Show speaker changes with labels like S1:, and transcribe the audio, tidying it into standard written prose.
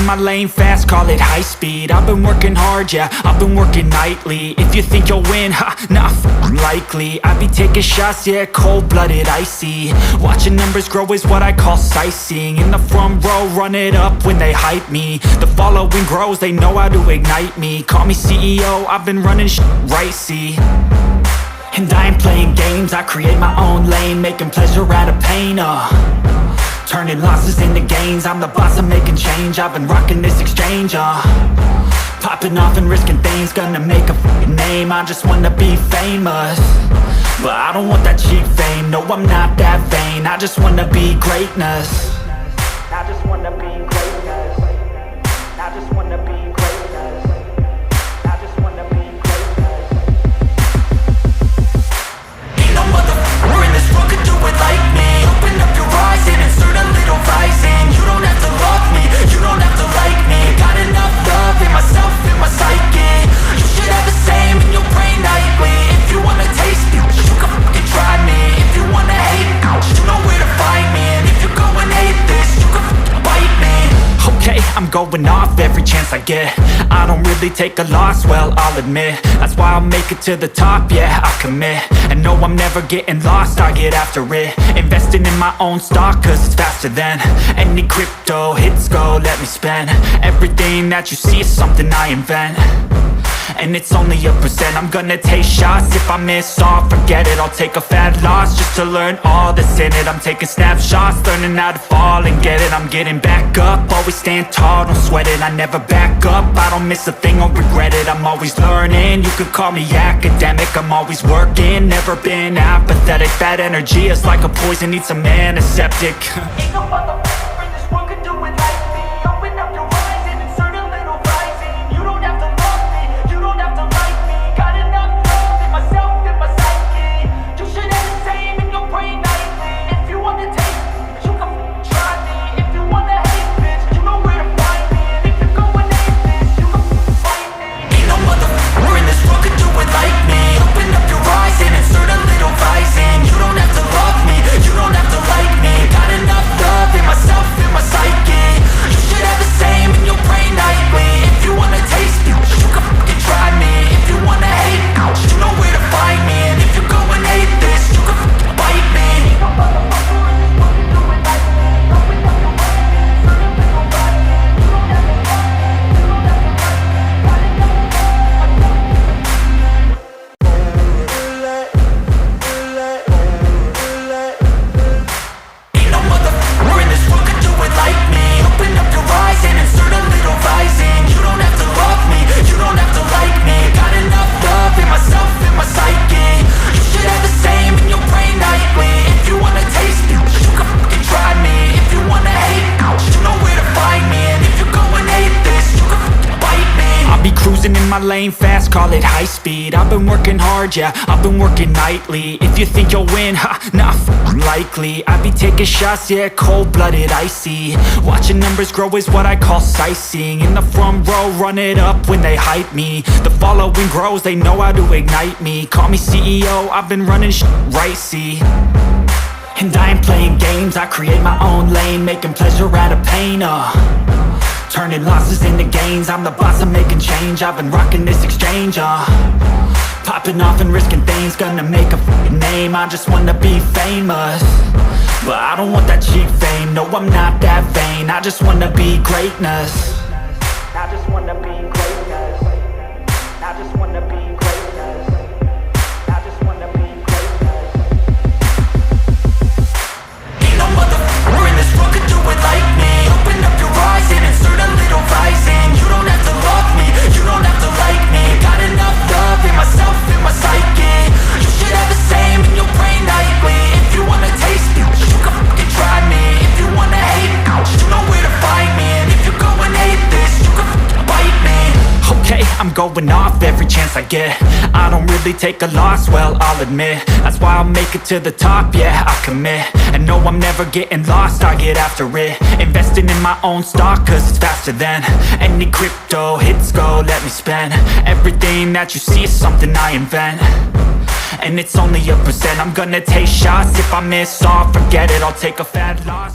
S1: my lane fast, call it high speed. I've been working hard, yeah, I've been working nightly. If you think you'll win, ha, not likely. I be taking shots, yeah, cold-blooded, icy. Watching numbers grow is what I call sightseeing. In the front row, run it up when they hype me. The following grows, they know how to ignite me. Call me CEO, I've been running right, see. And I ain't playing games, I create my own lane, making pleasure out of pain, turning losses into gains. I'm the boss, I'm making change. I've been rocking this exchange, popping off and risking things. Gonna make a fucking name, I just wanna be famous. But I don't want that cheap fame, no, I'm not that vain. I just wanna be greatness. I just wanna be greatness. I just wanna be greatness. I just wanna be greatness. Ain't no motherfucker in this world could do it like me. Open up your eyes and insert a little rising. You don't have to love me, you don't have to like me. Got enough love in myself, in my psyche. You should have the same in your brain nightly. If you wanna taste me, you can fucking try me. If you wanna hate, you know where to find me. And if you go and hate this, you can fucking bite me. Okay, I'm going off every chance I get. I don't really take a loss, well, I'll admit. That's why I'll make it to the top, yeah, I commit. And no, I'm never getting lost, I get after it. Investing in my own stock, cause it's faster than any crypto hits go, let me spend. Everything that you see is something I invent. And it's only a percent. I'm gonna take shots. If I miss all, forget it. I'll take a fat loss just to learn all that's in it. I'm taking snapshots, learning how to fall and get it. I'm getting back up, always stand tall, don't sweat it. I never back up, I don't miss a thing or regret it. I'm always learning, you could call me academic. I'm always working, never been apathetic. Bad energy is like a poison, needs some antiseptic. Ain't no motherfucker in this world could do it like me. Open up your eyes and insert a little rising. You don't have to love me, you don't have to like me. Got enough love in myself, in my psyche. You should have the same in your brain nightly. If you wanna taste me, you can try me. If you wanna hate, bitch, you know where to find me. And if you go and hate this, you can fight me. Ain't no motherfucker in this world could do it like me. Open up your eyes and insert a little rising. You don't have to love me, you don't have to like me. Got enough love in myself, in my psyche. You should have the same in your brain nightly. If you wanna taste me, you can fucking try me. If you wanna hate, you know where to find me. And if you go and hate this, you can fucking bite me. Ain't no motherfucker in this world can do it like me. Open up your eyes and insert a little rising. You don't have to love me, you don't have to like me. Got enough love, ain't no motherfucker in this world can do it like me. Open up your eyes and insert a little rising. You don't have to love me, you don't have to like me. Got enough love in myself, in my psyche. You should have the same in your brain nightly. If you wanna taste me, you can fucking try me. If you wanna hate, you know where to find me. And if you go and hate this, you can fucking bite me. I'll be cruising in my lane fast, call it high speed. I've been working hard, yeah, I've been working nightly. If you think you'll win, ha, not likely. I be taking shots, yeah, cold-blooded, icy. Watching numbers grow is what I call sightseeing. In the front row, run it up when they hype me. The following grows, they know how to ignite me. Call me CEO, I've been running right, see. And I ain't playing games, I create my own lane, making pleasure out of pain, turning losses into gains. I'm the boss, I'm making change. I've been rocking this exchange, popping off and risking things. Gonna make a fucking name, I just wanna be famous. But I don't want that cheap fame, no, I'm not that vain. I just wanna be greatness. I just wanna be greatness. I just wanna be greatness. I just wanna be greatness. Ain't no motherfucker in this world could do it like me. Open up your eyes and insert a little rising. You don't have to love me, you don't have to like me. Got enough love in myself, in my psyche. You should have the same in your brain nightly. If you wanna taste me, you can fucking try me. If you wanna hate, you know where to find me. And if you go and hate this, you can fucking bite me. Okay, I'm going off every chance I get. I don't really take a loss, well, I'll admit. That's why I'll make it to the top, yeah, I commit. And no, I'm never getting lost, I get after it. Investing in my own stock, cause it's faster than any crypto hits go, let me spend. Everything that you see is something I invent. And it's only a percent. I'm gonna take shots. If I miss all, forget it, I'll take a fat loss.